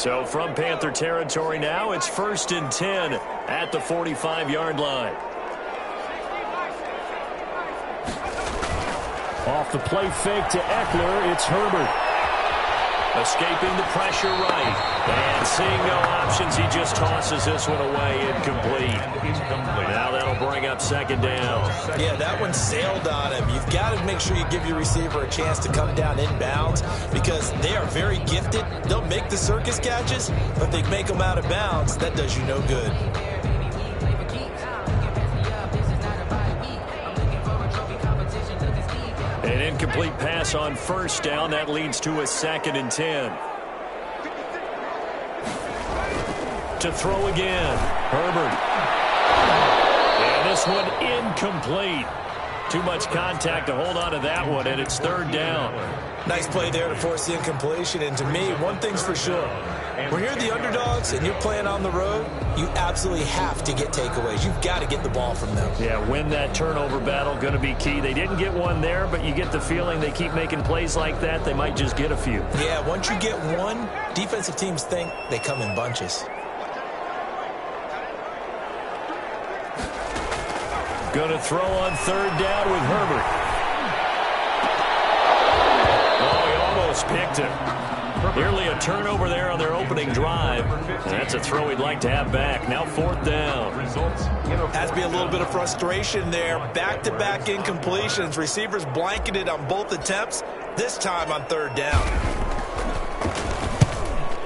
So from Panther territory now, it's 1st and 10 at the 45-yard line. Off the play fake to Eckler, it's Herbert. Escaping the pressure right. And seeing no options, he just tosses this one away, incomplete. Now that'll bring up 2nd down. Yeah, that one sailed on him. You've got to make sure you give your receiver a chance to come down inbounds because they are very gifted. They'll make the circus catches, but they make them out of bounds. That does you no good. An incomplete pass on 1st down. That leads to a 2nd and 10. To throw again. Herbert. And this one incomplete. Too much contact to hold on to that one, and it's 3rd down. Nice play there to force the incompletion. And to me, one thing's for sure. When you're the underdogs and you're playing on the road, you absolutely have to get takeaways. You've got to get the ball from them. Yeah, win that turnover battle, going to be key. They didn't get one there, but you get the feeling they keep making plays like that, they might just get a few. Yeah, once you get one, defensive teams think they come in bunches. Going to throw on 3rd down with Herbert. Oh, he almost picked it. Nearly a turnover there on their opening drive. And that's a throw he'd like to have back. Now 4th down. Has to be a little bit of frustration there. Back-to-back incompletions. Receivers blanketed on both attempts, this time on 3rd down.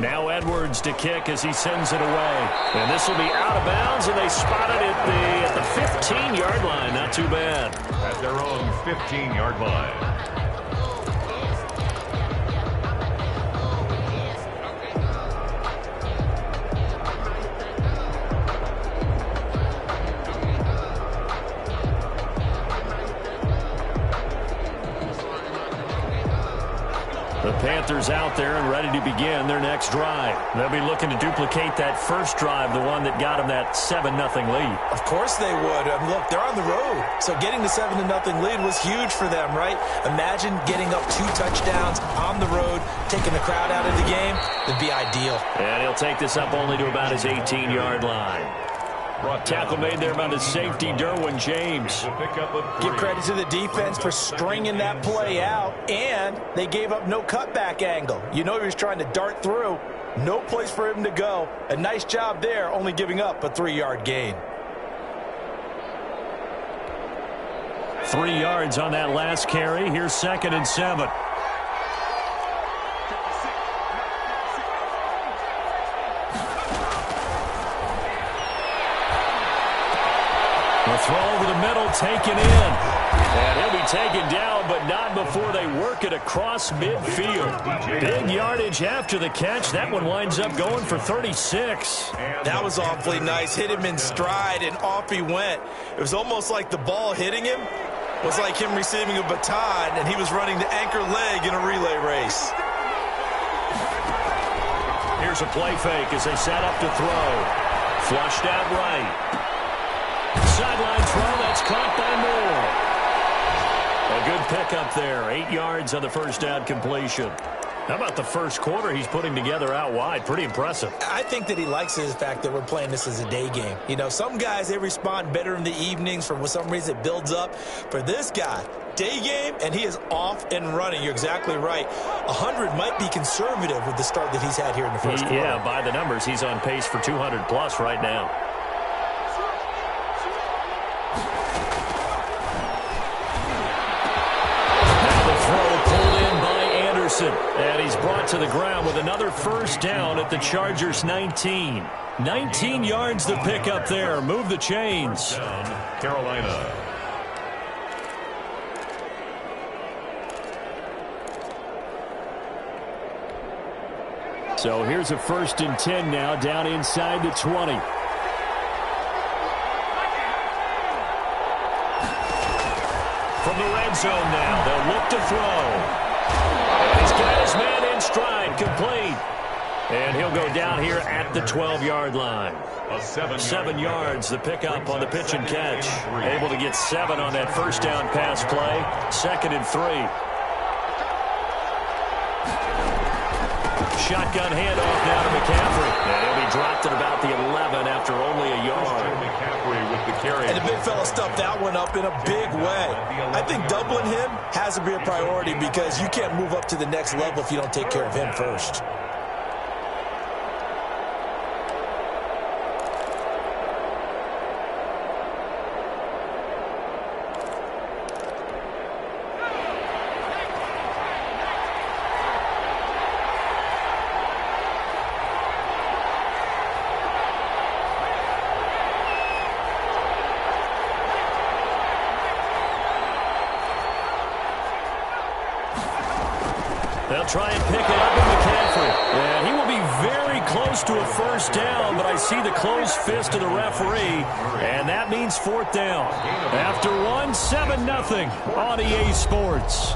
Now Edwards to kick as he sends it away. And this will be out of bounds, and they spotted it at the 15-yard line. Not too bad. At their own 15-yard line. The Panthers out there and ready to begin their next drive. They'll be looking to duplicate that first drive, the one that got them that 7-0 lead. Of course they would. Look, they're on the road. So getting the 7-0 lead was huge for them, right? Imagine getting up 2 touchdowns on the road, taking the crowd out of the game. That'd be ideal. And he'll take this up only to about his 18-yard line. Tackle made there by the safety, Derwin James. Give credit to the defense for stringing that play out, and they gave up no cutback angle. You know he was trying to dart through. No place for him to go. A nice job there, only giving up a 3-yard gain. 3 yards on that last carry. Here's 2nd and 7. The throw over the middle, taken in. And he'll be taken down, but not before they work it across midfield. Big yardage after the catch. That one winds up going for 36. That was awfully nice. Hit him in stride, and off he went. It was almost like the ball hitting him was like him receiving a baton, and he was running the anchor leg in a relay race. Here's a play fake as they set up to throw. Flushed out right. Sideline throw, that's caught by Moore. A good pickup there. 8 yards on the first down completion. How about the first quarter he's putting together out wide? Pretty impressive. I think that he likes the fact that we're playing this as a day game. You know, some guys, they respond better in the evenings. For some reason, it builds up. For this guy, day game, and he is off and running. You're exactly right. 100 might be conservative with the start that he's had here in the first quarter. Yeah, by the numbers, he's on pace for 200-plus right now. And he's brought to the ground with another first down at the Chargers' 19. 19 yards to pick up there. Move the chains. Carolina. So here's a 1st and 10 now, down inside the 20. From the red zone now, they'll look to throw. And he's got his man in stride, complete. And he'll go down here at the 12-yard line. 7 yards, the pickup on the pitch and catch. Able to get 7 on that first down pass play. 2nd and 3. Shotgun handoff now to McCaffrey. And he'll be dropped at about the 11 after only a yard. McCaffrey with the carry. And the big fella stuffed that one up in a big way. I think doubling him has to be a priority because you can't move up to the next level if you don't take care of him first. They'll try and pick it up in McCaffrey. And he will be very close to a first down, but I see the closed fist of the referee, and that means fourth down. After one, 7-0 on EA Sports.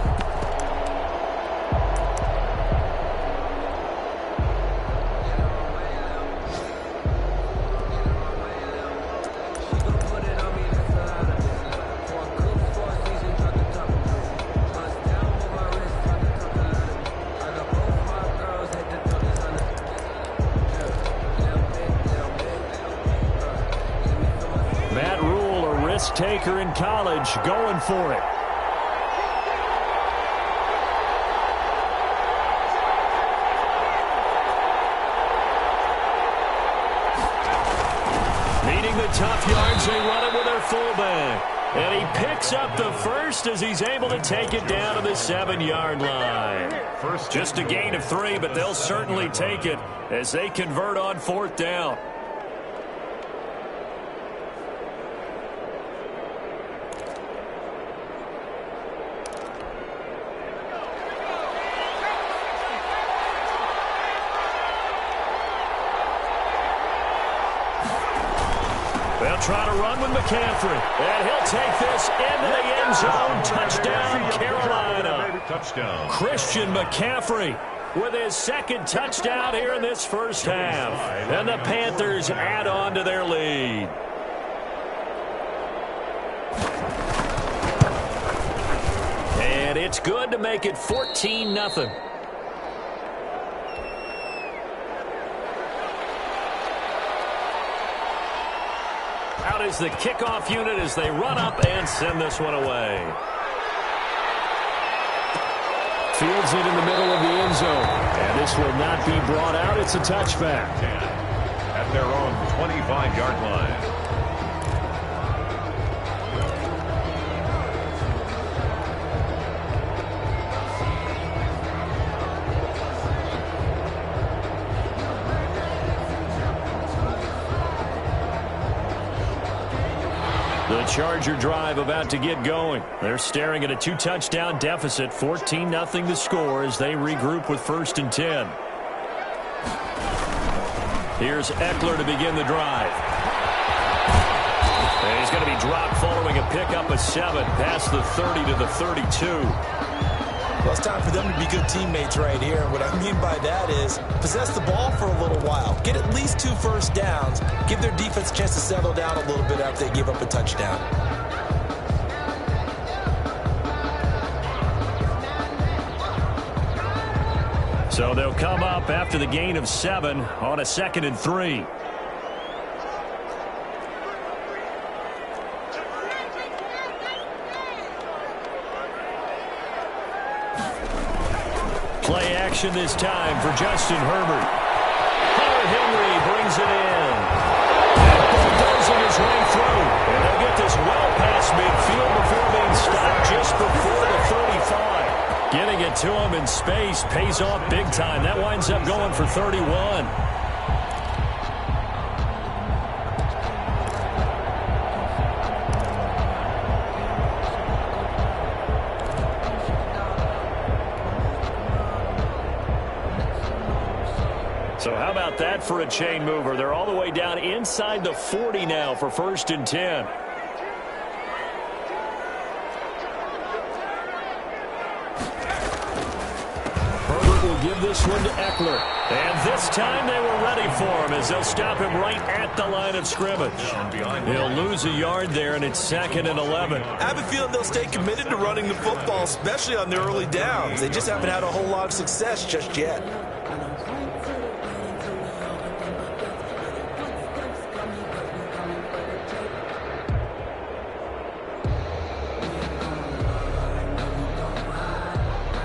Matt Rule, a risk taker in college, going for it. Needing the tough yards, they run it with their fullback. And he picks up the first as he's able to take it down to the 7-yard line. Just a gain of 3, but they'll certainly take it as they convert on fourth down. They'll try to run with McCaffrey. And he'll take this into the end zone. Touchdown, Carolina. Touchdown. Christian McCaffrey with his second touchdown here in this first half. And the Panthers add on to their lead. And it's good to make it 14-0. Out is the kickoff unit as they run up and send this one away. Fields it in the middle of the end zone. And this will not be brought out. It's a touchback. At their own 25-yard line. The Charger drive about to get going. They're staring at a 2-touchdown deficit, 14-0 the score as they regroup with 1st and 10. Here's Eckler to begin the drive. And he's going to be dropped following a pickup of 7 past the 30 to the 32. Well, it's time for them to be good teammates right here. And what I mean by that is possess the ball for a little while. Get at least 2 first downs. Give their defense a chance to settle down a little bit after they give up a touchdown. So they'll come up after the gain of 7 on a 2nd and 3. Play action this time for Justin Herbert. Hunter Henry brings it in. And bulldozing his way through. And they'll get this well past midfield before being stopped just before the 35. Getting it to him in space pays off big time. That winds up going for 31. So how about that for a chain mover? They're all the way down inside the 40 now for 1st and 10. Herbert will give this one to Eckler. And this time they were ready for him as they'll stop him right at the line of scrimmage. He'll lose a yard there, and it's 2nd and 11. I have a feeling they'll stay committed to running the football, especially on the early downs. They just haven't had a whole lot of success just yet.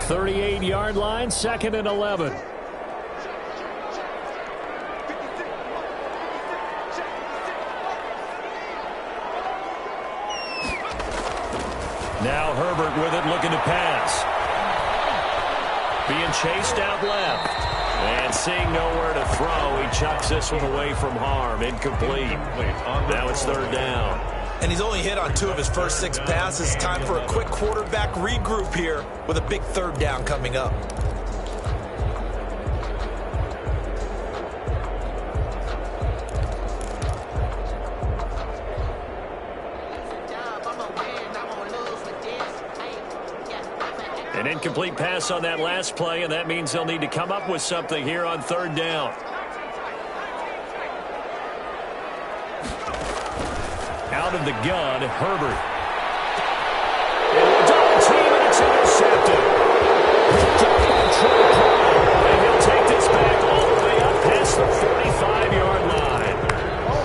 38-yard line, 2nd and 11. Now Herbert with it, looking to pass. Being chased out left. And seeing nowhere to throw, he chucks this one away from harm. Incomplete. Now it's 3rd down. And he's only hit on 2 of his first 6 passes. Time for a quick quarterback regroup here with a big 3rd down coming up. An incomplete pass on that last play, and that means they'll need to come up with something here on 3rd down. Out of the gun, Herbert. And a double team, and it's intercepted. Picked up by Trey Paul, and he'll take this back all the way up past the 45-yard line.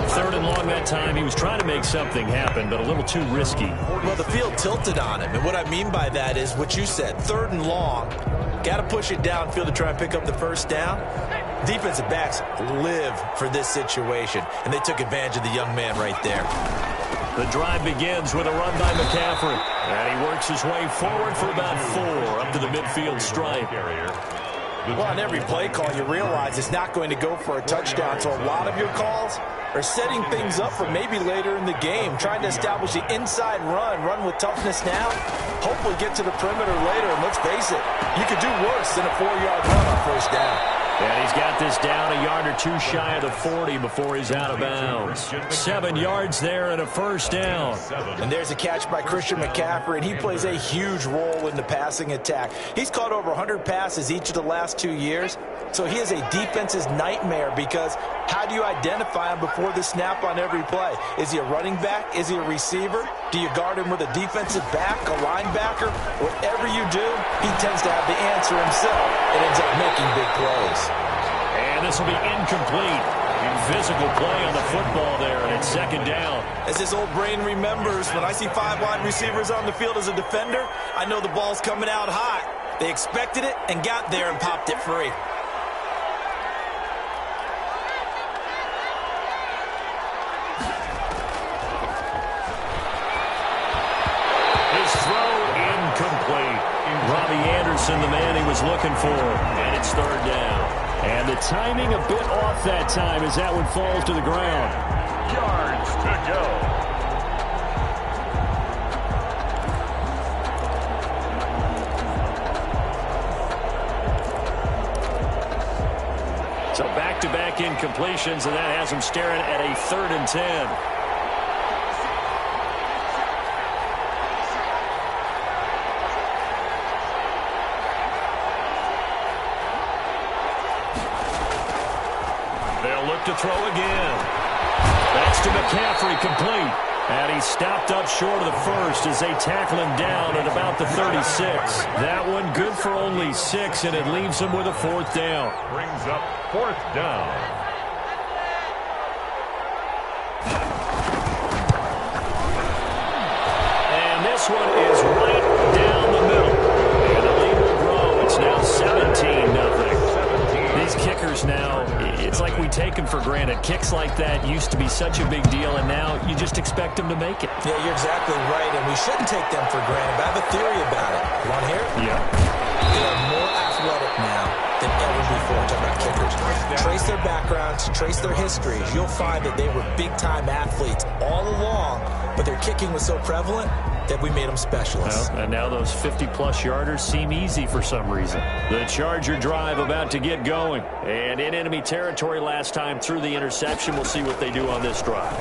3rd and long that time. He was trying to make something happen, but a little too risky. Well, the field tilted on him, and what I mean by that is what you said, 3rd and long. Got to push it downfield to try and pick up the 1st down. Defensive backs live for this situation, and they took advantage of the young man right there. The drive begins with a run by McCaffrey. And he works his way forward for about 4 up to the midfield stripe. Well, on every play call, you realize it's not going to go for a touchdown. So a lot of your calls are setting things up for maybe later in the game, trying to establish the inside run with toughness now, hopefully get to the perimeter later. And let's face it, you could do worse than a 4-yard run on 1st down. And he's got this down a yard or 2 shy of the 40 before he's out of bounds. 7 yards there and a 1st down. And there's a catch by Christian McCaffrey, and he plays a huge role in the passing attack. He's caught over 100 passes each of the last 2 years, so he is a defense's nightmare because how do you identify him before the snap on every play? Is he a running back? Is he a receiver? Do you guard him with a defensive back, a linebacker? Whatever you do, he tends to have the answer himself and ends up making big plays. And this will be incomplete. Physical play on the football there, and it's 2nd down. As his old brain remembers, when I see 5 wide receivers on the field as a defender, I know the ball's coming out hot. They expected it and got there and popped it free. His throw incomplete. Robbie Anderson, the man he was looking for, and it's 3rd down. And the timing a bit off that time as that one falls to the ground. Yards to go. So back-to-back incompletions, and that has him staring at a 3rd and 10. To throw again. That's to McCaffrey, complete. And he's stopped up short of the 1st as they tackle him down at about the 36. That one good for only 6, and it leaves him with a 4th down. Brings up 4th down. And this one is right down the middle. And the lead will grow. It's now 17-0. These kickers now, it's like we take them for granted. Kicks like that used to be such a big deal, and now you just expect them to make it. Yeah, you're exactly right, and we shouldn't take them for granted. But I have a theory about it. You want to hear it? Yeah. They are more athletic now than ever before. Talking about kickers. Trace their backgrounds, trace their histories. You'll find that they were big-time athletes all along, but their kicking was so prevalent that we made them specialists. Well, and now those 50-plus yarders seem easy for some reason. The Charger drive about to get going. And in enemy territory last time through the interception. We'll see what they do on this drive.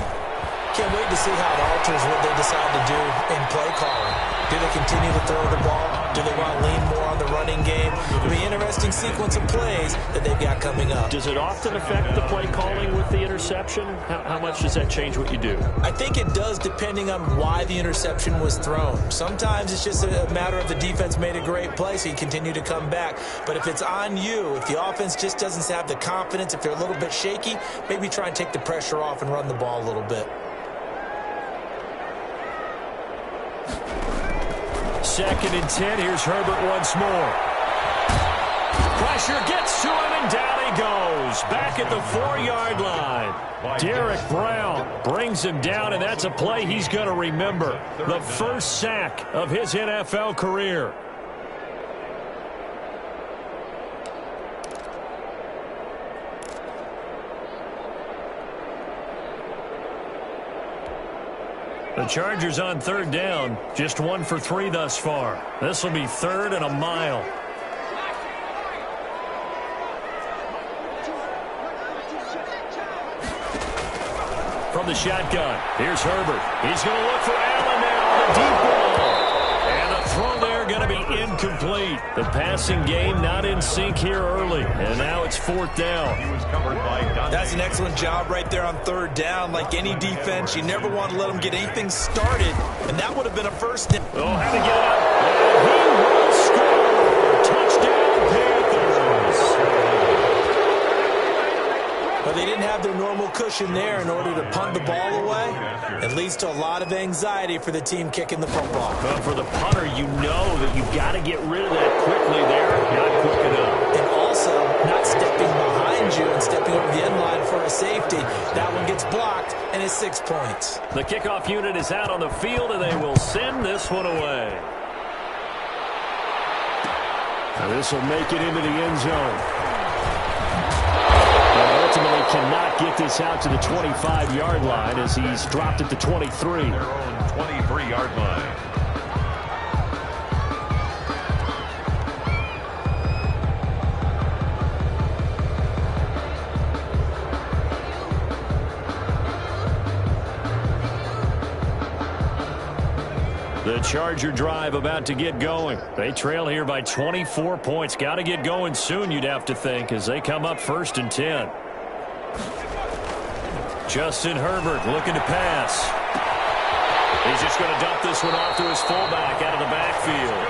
Can't wait to see how it alters what they decide to do in play calling. Do they continue to throw the ball? Do they want to lean more on the running game? It'll be an interesting sequence of plays that they've got coming up. Does it often affect the play calling with the interception? How much does that change what you do? I think it does, depending on why the interception was thrown. Sometimes it's just a matter of the defense made a great play, so you continue to come back. But if it's on you, if the offense just doesn't have the confidence, if they're a little bit shaky, maybe try and take the pressure off and run the ball a little bit. 2nd and 10. Here's Herbert once more. pressure gets to him, and down he goes. Back at the 4-yard line. Derek Brown brings him down, and that's a play he's going to remember. The first sack of his NFL career. The Chargers on third down, just 1 for 3 thus far. This will be 3rd and a mile. From the shotgun, here's Herbert. He's going to look for Allen now, the deep ball. And the throw there going to be incomplete. The passing game not in sync here early, and now it's 4th down. He was covered by Dante. That's an excellent job right there on third down. Like any defense, you never want to let them get anything started, and that would have been a first down. Oh, how to get it up. And he will score. Touchdown, Panthers. But they didn't have their normal cushion there in order to punt the ball away. It leads to a lot of anxiety for the team kicking the football. But for the punter, you know that you've got to get rid of that quickly there. Not quick enough. And also not stepping behind you and stepping over the end line for a safety. That one gets blocked, and it's 6 points. The kickoff unit is out on the field, and they will send this one away. Now this will make it into the end zone. Ultimately cannot get this out to the 25-yard line as he's dropped at the 23. Their own 23-yard line. The Charger drive about to get going. They trail here by 24 points. Got to get going soon, you'd have to think, as they come up 1st and 10. Justin Herbert looking to pass. He's just going to dump this one off to his fullback out of the backfield.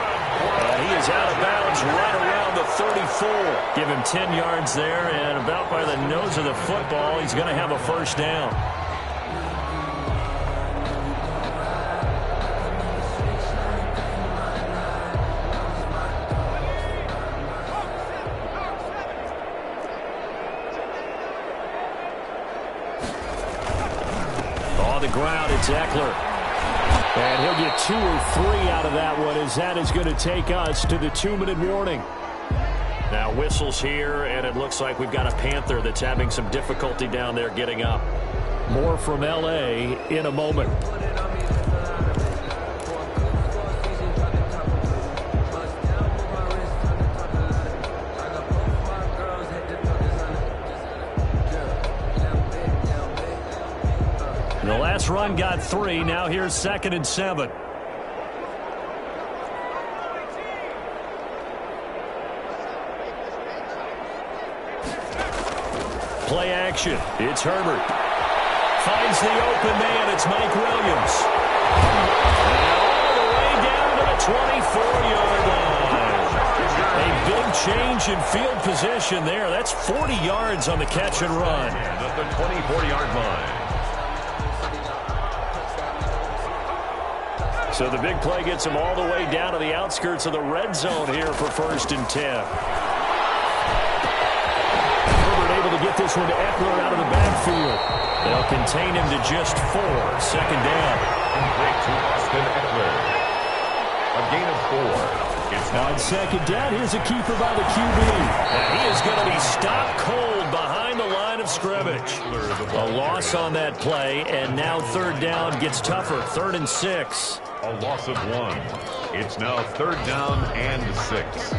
He is out of bounds right around the 34. Give him 10 yards there, and about by the nose of the football, he's going to have a first down. On the ground, it's Eckler. And he'll get 2 or 3 out of that one, as that is going to take us to the 2-minute warning. Now whistles here, and it looks like we've got a Panther that's having some difficulty down there getting up. More from L.A. in a moment. The last run got 3. Now here's 2nd and 7. Play action. It's Herbert. Finds the open man. It's Mike Williams. And all the way down to the 24-yard line. A big change in field position there. That's 40 yards on the catch and run. At the 24-yard line. So the big play gets him all the way down to the outskirts of the red zone here for 1st and 10. Herbert able to get this one to Eckler out of the backfield. They'll contain him to just 4. 2nd down. Complete to Austin Eckler. A gain of 4. It's on 2nd down. Here's a keeper by the QB. And he is going to be stopped cold behind the line of scrimmage. A loss on that play, and now 3rd down gets tougher. 3rd and 6. a loss of 1. It's now 3rd down and 6.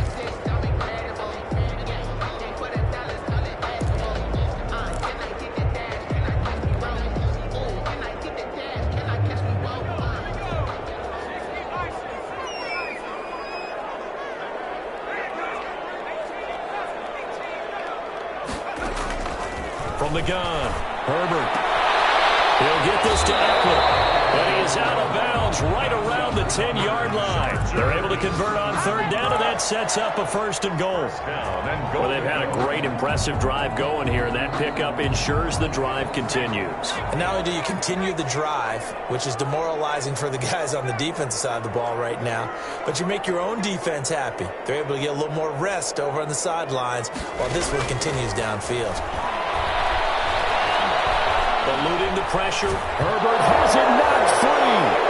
From the gun, Herbert. He'll get this to Eckler. And he is out of bounds right around the 10-yard line. They're able to convert on third down, and that sets up a first and goal. Well, they've had a great, impressive drive going here, and that pickup ensures the drive continues. And not only do you continue the drive, which is demoralizing for the guys on the defensive side of the ball right now, but you make your own defense happy. They're able to get a little more rest over on the sidelines while this one continues downfield. Eluding the pressure. Herbert has it knocked free.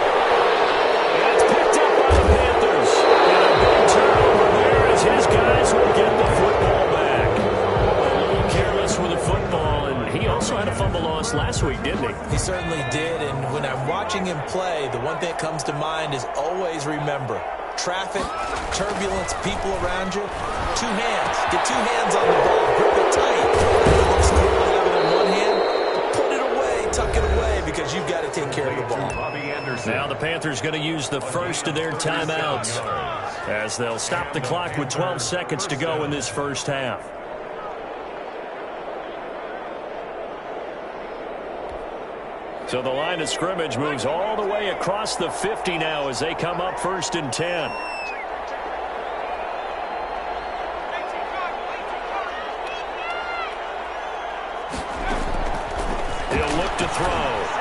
And it's picked up by the Panthers. And a big turnover there as his guys will get the football back. A little careless with the football, and he also had a fumble loss last week, didn't he? He certainly did, and when I'm watching him play, the one thing that comes to mind is always remember, traffic, turbulence, people around you, two hands. Get two hands on the ball. Grip it tight. It looks cool to have it in one hand. Put it away, tuck it away, because you've got to take care of the ball. Now the Panthers going to use the first of their timeouts as they'll stop the clock with 12 seconds to go in this first half. So the line of scrimmage moves all the way across the 50 now as they come up first and 10. He'll look to throw.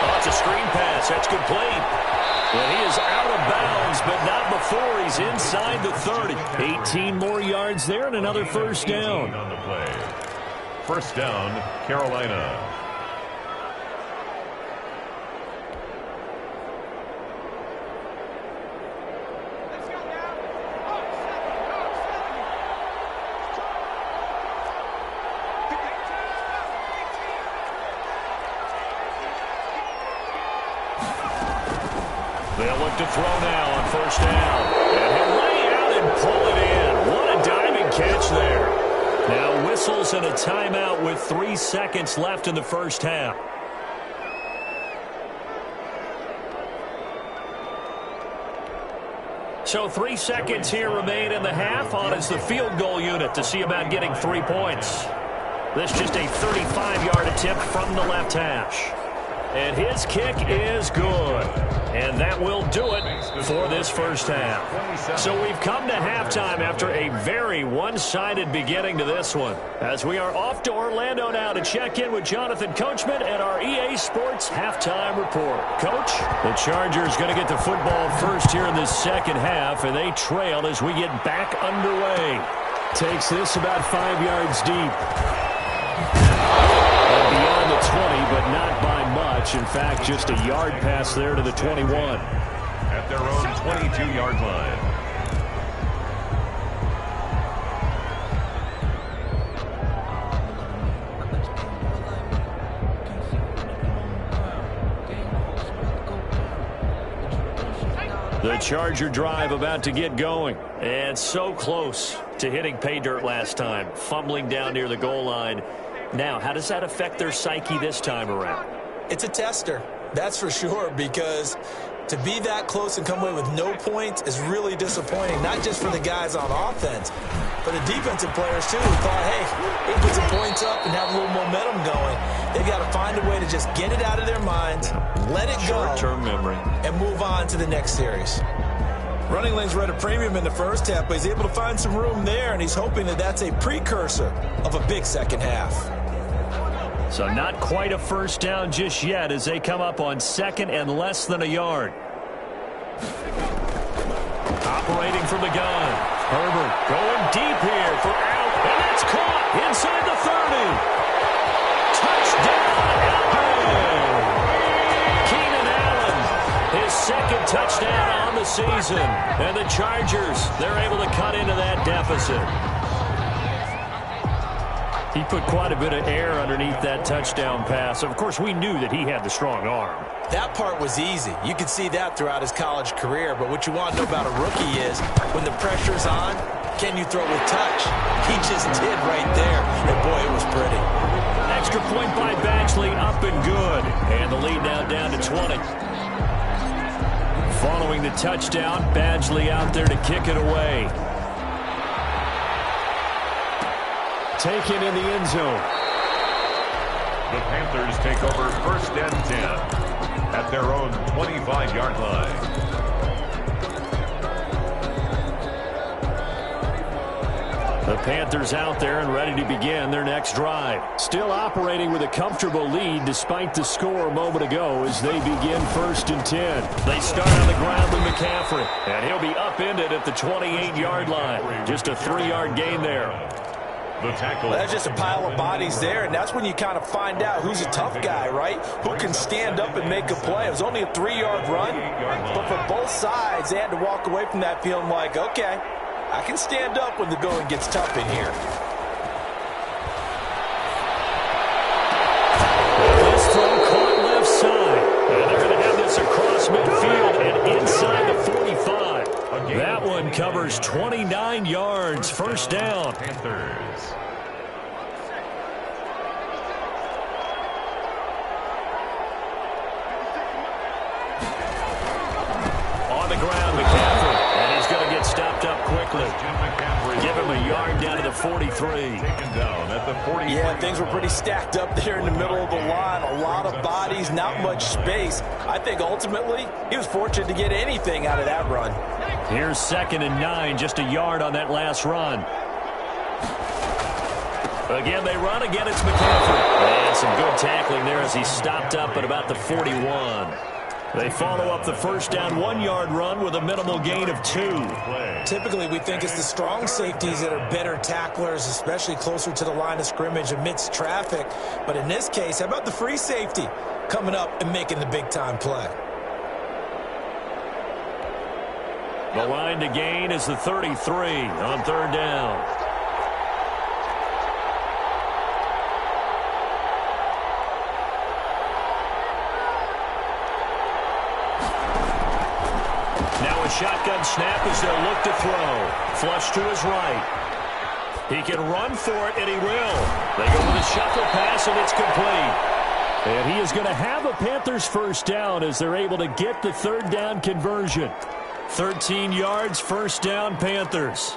Oh, it's a screen pass. That's complete. Well, he is out of bounds, but not before he's inside the 30. 18 more yards there and another first down. On the play. First down, Carolina. They'll look to throw now on first down. And he'll lay out and pull it in. What a diving catch there. Now whistles and a timeout with 3 seconds left in the first half. So 3 seconds here remain in the half. On is the field goal unit to see about getting 3 points. This just a 35-yard attempt from the left hash. And his kick is good. And that will do it for this first half. So we've come to halftime after a very one-sided beginning to this one. As we are off to Orlando now to check in with Jonathan Coachman and our EA Sports Halftime Report. Coach, the Chargers going to get the football first here in this second half, and they trail as we get back underway. Takes this about 5 yards deep. Beyond the 20, but not by much. In fact, just a yard pass there to the 21. At their own 22-yard line. The Charger drive about to get going. And so close to hitting pay dirt last time. Fumbling down near the goal line. Now, how does that affect their psyche this time around? It's a tester, that's for sure, because to be that close and come away with no points is really disappointing, not just for the guys on offense, but the defensive players, too, who thought, hey, they can get some points up and have a little momentum going. They've got to find a way to just get it out of their minds, let it go, short-term memory, and move on to the next series. Running lanes were at a premium in the first half, but he's able to find some room there, and he's hoping that that's a precursor of a big second half. So not quite a first down just yet as they come up on second and less than a yard. Operating from the gun. Herbert going deep here for out, and that's caught inside the 30. Touchdown, Allen. Keenan Allen, his second touchdown on the season. And the Chargers, they're able to cut into that deficit. He put quite a bit of air underneath that touchdown pass. Of course, we knew that he had the strong arm. That part was easy. You could see that throughout his college career. But what you want to know about a rookie is when the pressure's on, can you throw with touch? He just did right there. And, boy, it was pretty. Extra point by Badgley, up and good. And the lead now down to 20. Following the touchdown, Badgley out there to kick it away. Taken in the end zone. The Panthers take over first and 10. at their own 25-yard line. The Panthers out there and ready to begin their next drive. Still operating with a comfortable lead despite the score a moment ago as they begin 1st and 10. They start on the ground with McCaffrey, and he'll be upended at the 28-yard line. Just a 3-yard gain there. The tackle. Well, that's just a pile of bodies there, and that's when you kind of find out who's a tough guy, right? Who can stand up and make a play. It was only a 3-yard run, but for both sides, they had to walk away from that feeling like, okay, I can stand up when the going gets tough in here. This throw caught left side. And they're going to have this across midfield and inside the 45. That one covers 29 yards. First down. Panthers. On the ground, McCaffrey. And he's going to get stopped up quickly. Give him a yard down to the 43. Taken down at the 40. Yeah, things were pretty stacked up there in the middle of the line. A lot of bodies, not much space. I think ultimately he was fortunate to get anything out of that run. Here's 2nd and 9, just a yard on that last run. Again, they run. Again, it's McCaffrey. And some good tackling there as he stopped up at about the 41. They follow up the first down 1-yard run with a minimal gain of 2. Typically, we think it's the strong safeties that are better tacklers, especially closer to the line of scrimmage amidst traffic. But in this case, how about the free safety coming up and making the big-time play? The line to gain is the 33 on 3rd down. Now a shotgun snap as they'll look to throw. Flush to his right. He can run for it, and he will. They go with a shuffle pass, and it's complete. And he is going to have a Panthers first down as they're able to get the 3rd down conversion. 13 yards, first down, Panthers.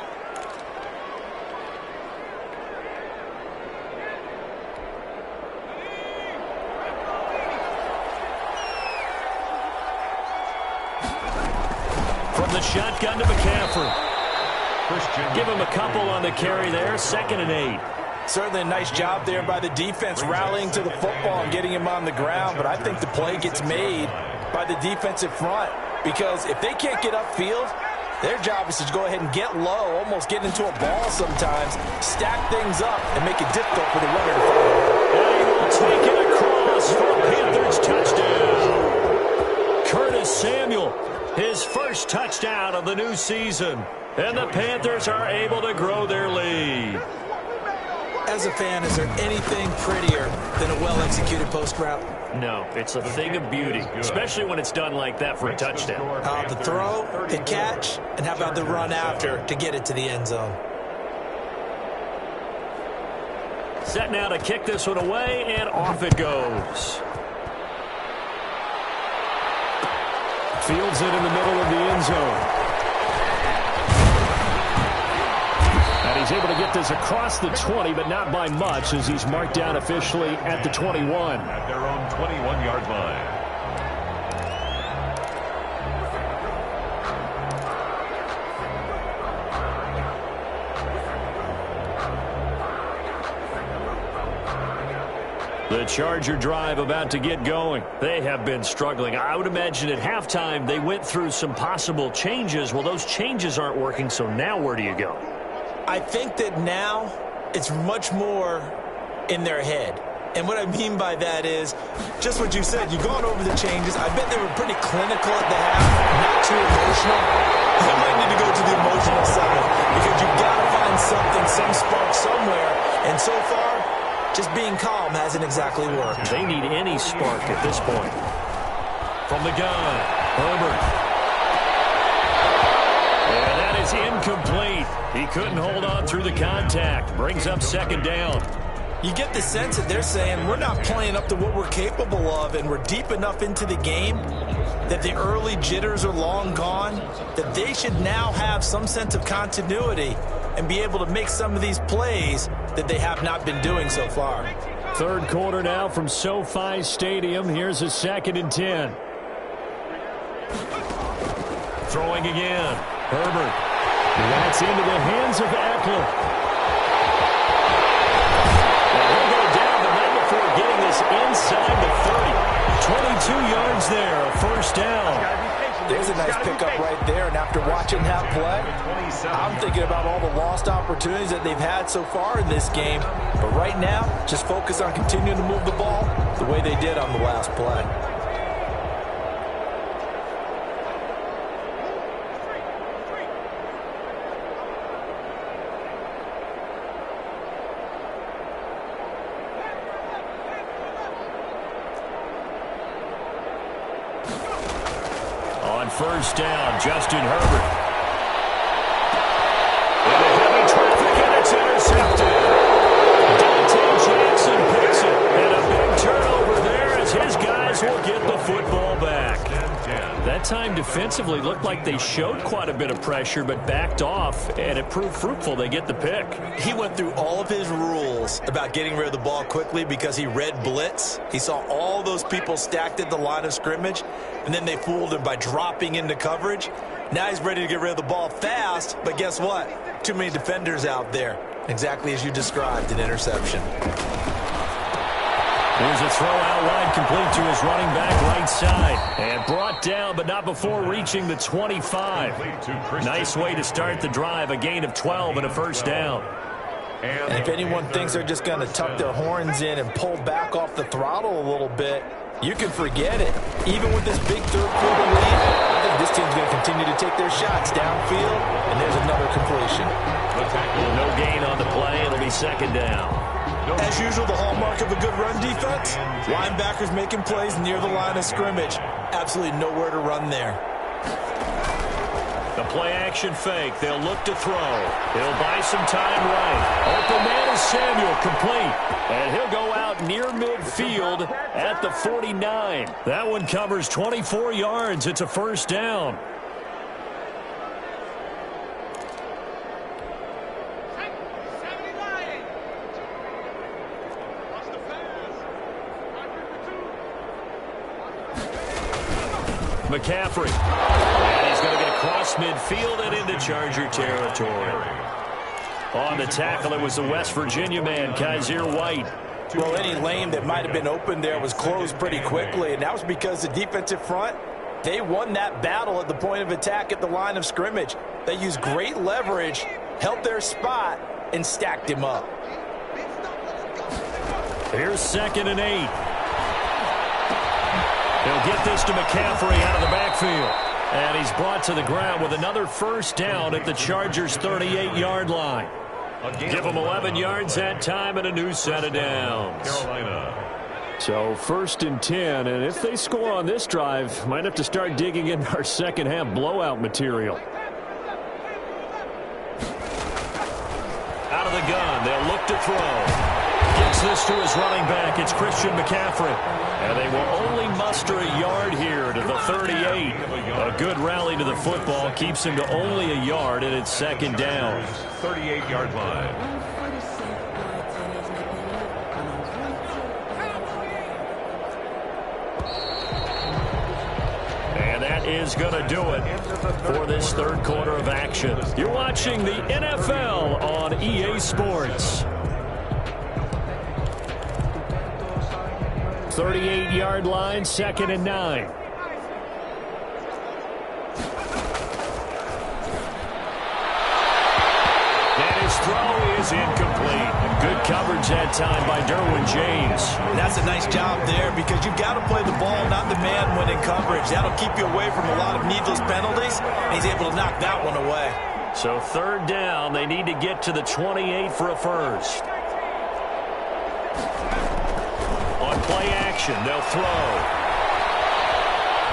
From the shotgun to McCaffrey. Give him a couple on the carry there, 2nd and 8. Certainly a nice job there by the defense rallying to the football and getting him on the ground, but I think the play gets made by the defensive front because if they can't get upfield, their job is to go ahead and get low, almost get into a ball sometimes, stack things up, and make it difficult for the runner to follow. And he will take it across for a Panthers touchdown. Curtis Samuel, his first touchdown of the new season. And the Panthers are able to grow their lead. As a fan, is there anything prettier than a well-executed post route? No, it's a thing of beauty, especially when it's done like that for a touchdown. How about the throw, the catch, and how about the run after to get it to the end zone? Set now to kick this one away, and off it goes. Fields it in the middle of the end zone. And he's able to get this across the 20, but not by much as he's marked down officially at the 21. At their own 21-yard line. The Charger drive about to get going. They have been struggling. I would imagine at halftime they went through some possible changes. Well, those changes aren't working, so now where do you go? I think that now it's much more in their head. And what I mean by that is just what you said. You've gone over the changes. I bet they were pretty clinical at the half, not too emotional. You might need to go to the emotional side because you've got to find something, some spark somewhere. And so far, just being calm hasn't exactly worked. They need any spark at this point. From the gun, Herbert. And that is incomplete. He couldn't hold on through the contact. Brings up 2nd down. You get the sense that they're saying we're not playing up to what we're capable of, and we're deep enough into the game that the early jitters are long gone, that they should now have some sense of continuity and be able to make some of these plays that they have not been doing so far. Third quarter now from SoFi Stadium. Here's a 2nd and 10. Throwing again. Herbert. That's into the hands of Eckler. He'll go down, but not before getting this inside the 30. 22 yards there, a first down. There's a nice pickup right there, and after watching that play, I'm thinking about all the lost opportunities that they've had so far in this game. But right now, just focus on continuing to move the ball the way they did on the last play. On first down, Justin Herbert. Into heavy traffic, and it's intercepted. Dante Jackson picks it. And a big turnover there as his guys will get the football back. That time defensively looked like they showed quite a bit of pressure but backed off, and it proved fruitful. They get the pick. He went through all of his rules about getting rid of the ball quickly because he read blitz. He saw all those people stacked at the line of scrimmage, and then they fooled him by dropping into coverage. Now he's ready to get rid of the ball fast, but guess what? Too many defenders out there. Exactly as you described, an interception. Here's a throw out wide, complete to his running back right side. And brought down, but not before reaching the 25. Nice way to start the drive, a gain of 12 and a first down. And if anyone thinks they're just going to tuck their horns in and pull back off the throttle a little bit, you can forget it. Even with this big third quarter lead, I think this team's going to continue to take their shots downfield, and there's another completion. No gain on the play. It'll be 2nd down. As usual, the hallmark of a good run defense, linebackers making plays near the line of scrimmage. Absolutely nowhere to run there. The play-action fake. They'll look to throw. He'll buy some time right. Open man is Samuel, complete. And he'll go out near midfield at the 49. That one covers 24 yards. It's a first down. McCaffrey. And he's going to get across midfield and into Charger territory. On the tackle, it was the West Virginia man, Kaiser White. Well, any lane that might have been open there was closed pretty quickly, and that was because the defensive front, they won that battle at the point of attack at the line of scrimmage. They used great leverage, held their spot, and stacked him up. Here's 2nd and 8. He'll get this to McCaffrey out of the backfield. And he's brought to the ground with another first down at the Chargers' 38-yard line. Give them 11 yards that time and a new set of downs. So 1st and 10, and if they score on this drive, might have to start digging in our second-half blowout material. Out of the gun, they'll look to throw. Gets this to his running back. It's Christian McCaffrey. And they will only muster a yard here to the 38. A good rally to the football keeps him to only a yard, and it's 2nd down. 38-yard line. And that is going to do it for this third quarter of action. You're watching the NFL on EA Sports. 38-yard line, 2nd and 9. And his throw is incomplete. Good coverage that time by Derwin James. That's a nice job there because you've got to play the ball, not the man when in coverage. That'll keep you away from a lot of needless penalties, and he's able to knock that one away. So 3rd down, they need to get to the 28 for a first. On play action, they'll throw.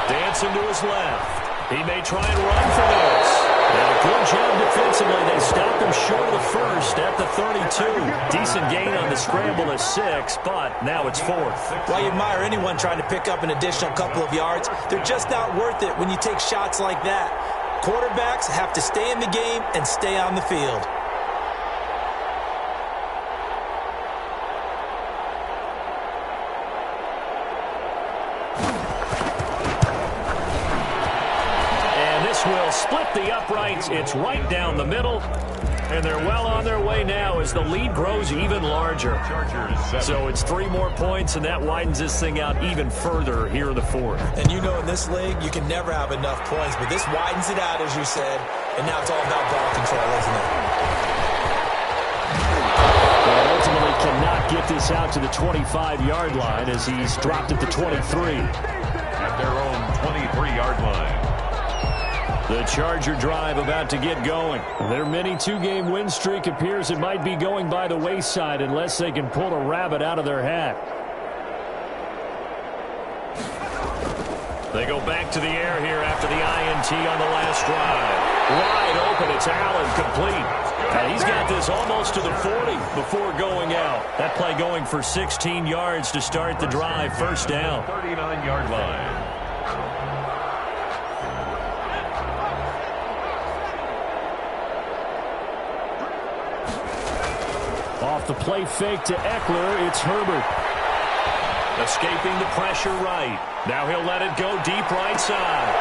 Dancing to his left. He may try and run for this. And a good job defensively. They stopped him short of the first at the 32. Decent gain on the scramble to 6, but now it's 4th. While you admire anyone trying to pick up an additional couple of yards, they're just not worth it when you take shots like that. Quarterbacks have to stay in the game and stay on the field. split the uprights. It's right down the middle. And they're well on their way now as the lead grows even larger. So it's 3 more points, and that widens this thing out even further here in the fourth. And you know in this league, you can never have enough points, but this widens it out, as you said, and now it's all about ball control, isn't it? And ultimately cannot get this out to the 25-yard line as he's dropped at the 23. At their own 23-yard line. The Charger drive about to get going. Their mini 2-game win streak appears it might be going by the wayside unless they can pull a rabbit out of their hat. They go back to the air here after the INT on the last drive. Wide open, it's Allen, complete. And he's got this almost to the 40 before going out. That play going for 16 yards to start the drive, first down. 39-yard line. Off the play fake to Eckler, it's Herbert. Escaping the pressure right. Now he'll let it go deep right side.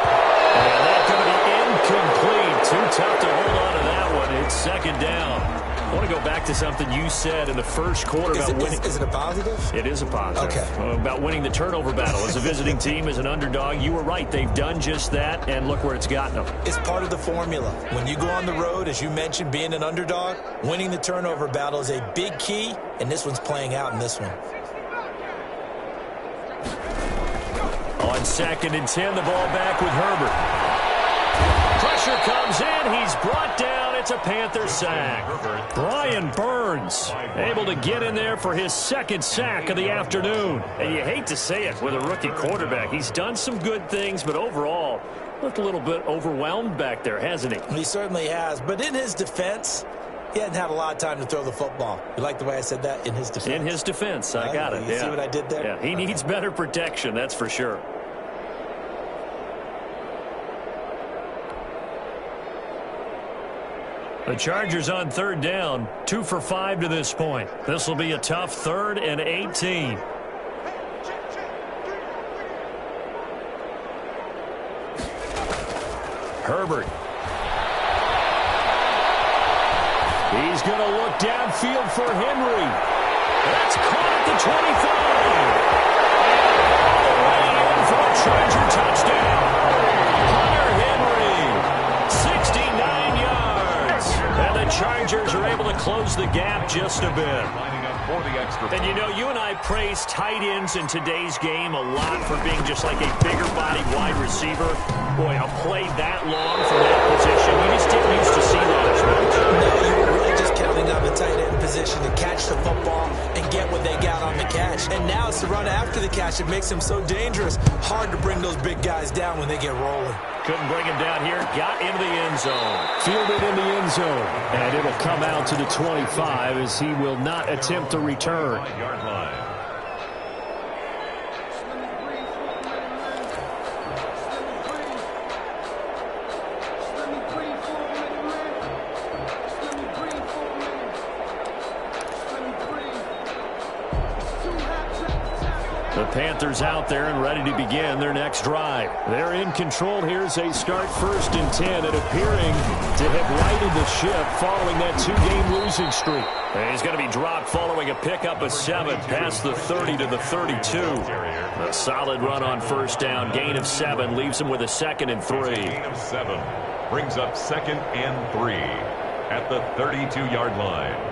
And that's going to be incomplete. Too tough to hold on to that one. It's second down. I want to go back to something you said in the first quarter about winning. Is it a positive? It is a positive. Okay. About winning the turnover battle. As a visiting team, as an underdog, you were right. They've done just that, and look where it's gotten them. It's part of the formula. When you go on the road, as you mentioned, being an underdog, winning the turnover battle is a big key, and this one's playing out in this one. On 2nd and 10, the ball back with Herbert. Pressure comes in. He's brought down. It's a Panther sack. Brian Burns able to get in there for his 2nd sack of the afternoon. And you hate to say it with a rookie quarterback. He's done some good things, but overall looked a little bit overwhelmed back there, hasn't he? He certainly has. But in his defense, he hadn't had a lot of time to throw the football. You like the way I said that? In his defense. In his defense. I got it. You see what I did there? Yeah, he needs better protection, that's for sure. The Chargers on 3rd down, 2 for 5 to this point. This will be a tough 3rd and 18. Herbert. He's going to look downfield for Henry. That's caught at the 25. And all the way in for a Charger touchdown. Hunter Henry, 69 yards. And the Chargers are able to close the gap just a bit. And you know, you and I praise tight ends in today's game a lot for being just like a bigger body wide receiver. Boy, a play that long from that position, you just didn't used to see those. No, you were really just counting on the tight end position to catch the football and get what they got on the catch. And now it's the run after the catch that makes them so dangerous. Hard to bring those big guys down when they get rolling. Couldn't bring him down here. Got into the end zone. Fielded in the end zone. And it'll come out to the 25 as he will not attempt to return. Yard line. The Panthers out there and ready to begin their next drive. They're in control here as they start 1st and 10 and appearing to have righted the ship following that 2-game losing streak. And he's going to be dropped following a pickup of 7 past the 30 to the 32. A solid run on 1st down. Gain of 7 leaves him with a 2nd and 3. Gain of 7 brings up 2nd and 3 at the 32-yard line.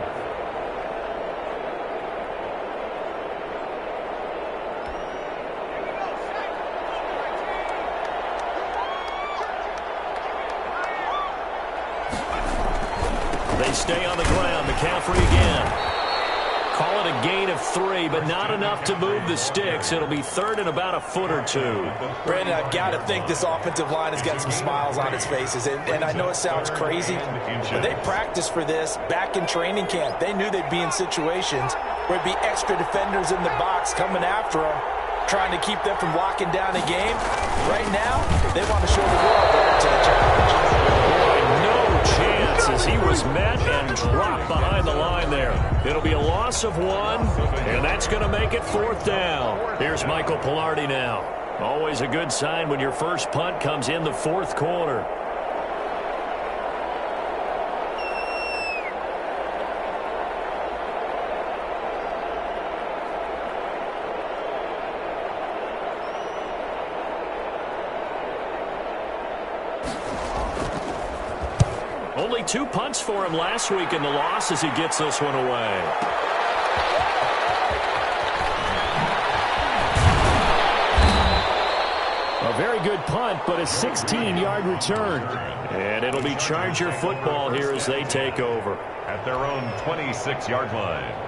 They stay on the ground. McCaffrey again. Call it a gain of 3, but not enough to move the sticks. It'll be 3rd and about a foot or 2. Brandon, I've got to think this offensive line has got some smiles on its faces. And I know it sounds crazy, but they practiced for this back in training camp. They knew they'd be in situations where it'd be extra defenders in the box coming after them, trying to keep them from locking down a game. Right now, they want to show the world they're up to the challenge. No chance as he was met and dropped behind the line there. It'll be a loss of 1, and that's going to make it 4th down. Here's Michael Palardy now. Always a good sign when your first punt comes in the 4th quarter. Only 2 punts for him last week in the loss as he gets this one away. A very good punt, but a 16-yard return. And it'll be Charger football here as they take over. At their own 26-yard line.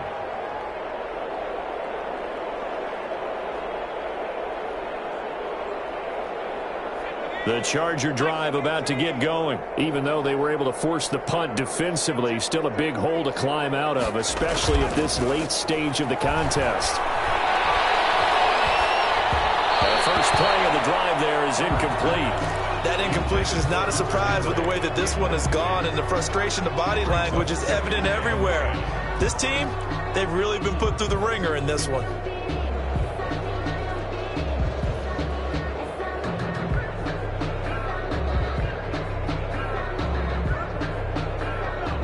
The Charger drive about to get going. Even though they were able to force the punt defensively, still a big hole to climb out of, especially at this late stage of the contest. The first play of the drive there is incomplete. That incompletion is not a surprise with the way that this one has gone, and the frustration, the body language is evident everywhere. This team, they've really been put through the ringer in this one.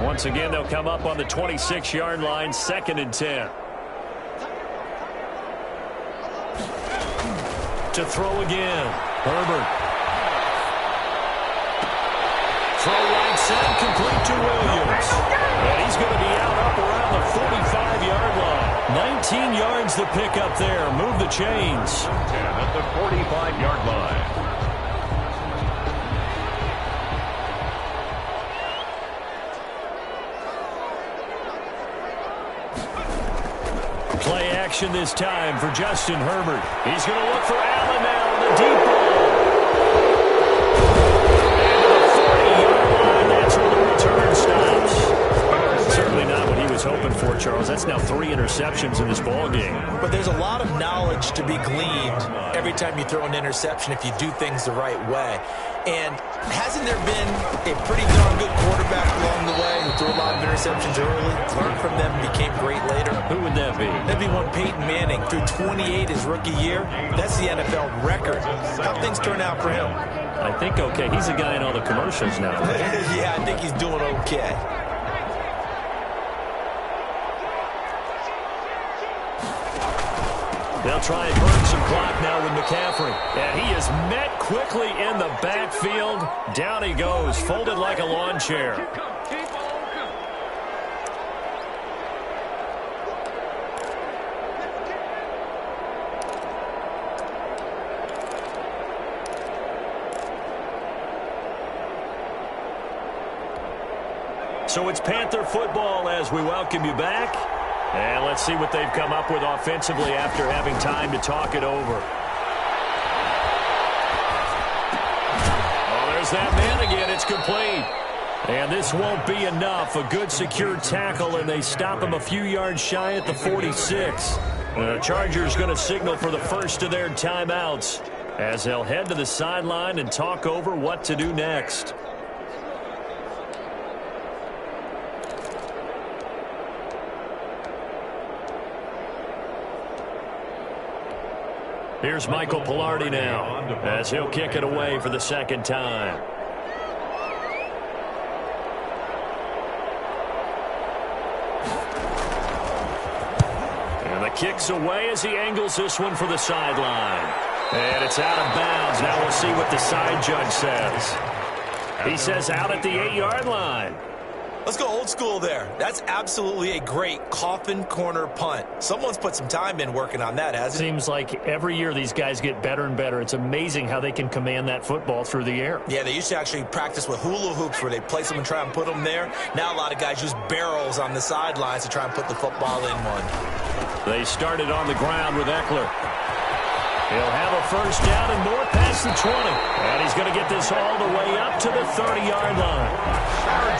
Once again, they'll come up on the 26-yard line, 2nd and 10. To throw again, Herbert. Throw right side, complete to Williams. And he's going to be out up around the 45-yard line. 19 yards to pick up there. Move the chains. 10 at the 45-yard line. Play action this time for Justin Herbert. He's going to look for Allen now in the deep ball. And to the 40-yard line, that's where the return stops. Certainly not what he was hoping for, Charles. That's now 3 interceptions in this ball game. But there's a lot of knowledge to be gleaned every time you throw an interception if you do things the right way. And hasn't there been a pretty darn good quarterback along the way who threw a lot of interceptions early, learned from them, and became great later? Who would that be? That'd be one Peyton Manning threw 28 his rookie year. That's the NFL record. How things turn out for him? I think okay. He's a guy in all the commercials now. Yeah, I think he's doing okay. They'll try and burn some clock now with McCaffrey. And he is met quickly in the backfield. Down he goes, folded like a lawn chair. So it's Panther football as we welcome you back. And let's see what they've come up with offensively after having time to talk it over. Oh, there's that man again. It's complete. And this won't be enough. A good secure tackle, and they stop him a few yards shy at the 46. The Chargers going to signal for the first of their timeouts as they'll head to the sideline and talk over what to do next. Here's Michael Palardy now as he'll kick it away for the second time. And the kick's away as he angles this one for the sideline. And it's out of bounds. Now we'll see what the side judge says. He says out at the 8-yard line. Let's go old school there. That's absolutely a great coffin corner punt. Someone's put some time in working on that, hasn't it? Seems like every year these guys get better and better. It's amazing how they can command that football through the air. Yeah, they used to actually practice with hula hoops where they place them and try and put them there. Now a lot of guys use barrels on the sidelines to try and put the football in one. They started on the ground with Eckler. He'll have a first down and more past the 20. And he's going to get this all the way up to the 30-yard line.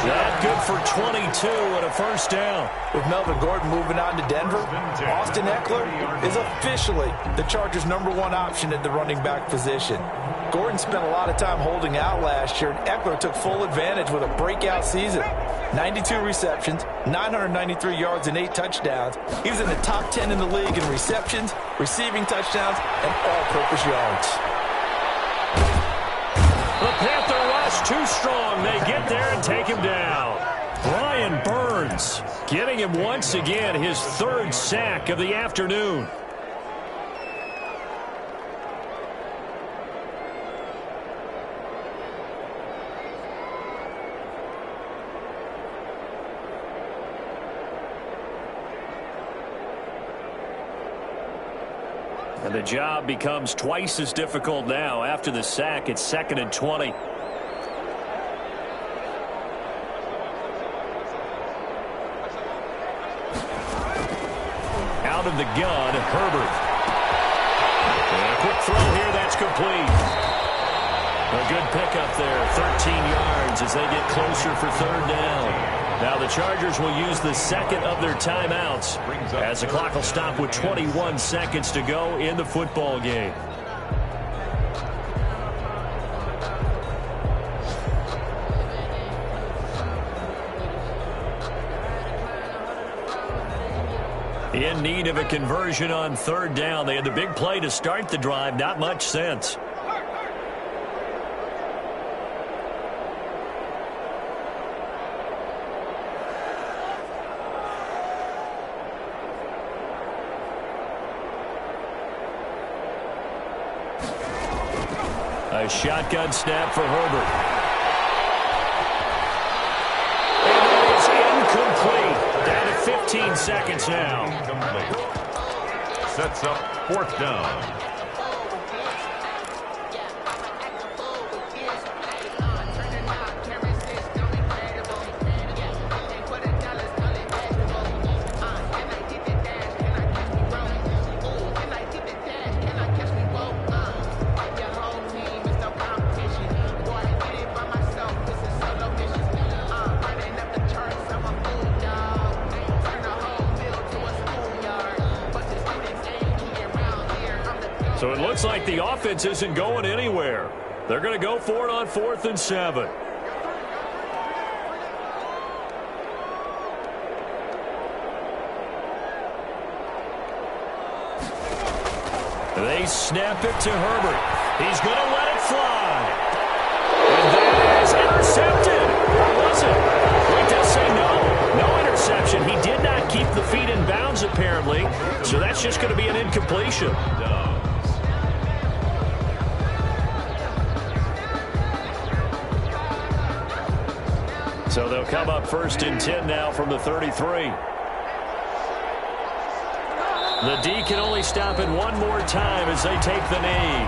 That good for 22 and a first down. With Melvin Gordon moving on to Denver, Austin Eckler is officially the Chargers' #1 option at the running back position. Gordon spent a lot of time holding out last year, and Eckler took full advantage with a breakout season. 92 receptions, 993 yards, and 8 touchdowns. He was in the top 10 in the league in receptions, receiving touchdowns, and all-purpose yards. The Panther rush too strong. They get there and take him down. Brian Burns getting him once again his 3rd sack of the afternoon. And the job becomes twice as difficult now. After the sack, it's 2nd and 20. Out of the gun, Herbert. And a quick throw here, that's complete. A good pickup there, 13 yards as they get closer for 3rd down. Now the Chargers will use the second of their timeouts as the clock will stop with 21 seconds to go in the football game. In need of a conversion on 3rd down. They had the big play to start the drive. Not much sense. A shotgun snap for Herbert. And it is incomplete. Down to 15 seconds now. Incomplete. Sets up 4th down. So it looks like the offense isn't going anywhere. They're going to go for it on 4th and 7. They snap it to Herbert. He's going to let it fly. And that is intercepted. Or was it? It does say no. No interception. He did not keep the feet in bounds, apparently. So that's just going to be an incompletion. So they'll come up 1st and 10 now from the 33. The D can only stop it one more time as they take the knee.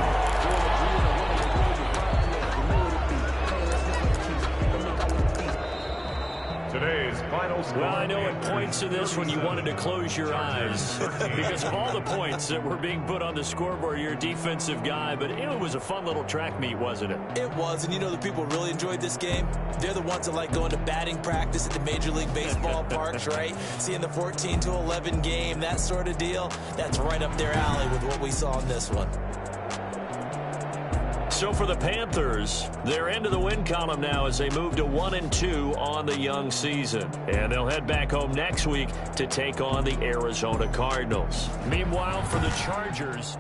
Today's final score. Well, I know at points of this when you wanted to close your eyes because of all the points that were being put on the scoreboard. You're a defensive guy, but it was a fun little track meet, wasn't it? It was, and you know the people really enjoyed this game? They're the ones that like going to batting practice at the Major League Baseball parks, right? Seeing the 14-11 game, that sort of deal, that's right up their alley with what we saw in this one. So for the Panthers, they're into the win column now as they move to 1-2 on the young season. And they'll head back home next week to take on the Arizona Cardinals. Meanwhile, for the Chargers,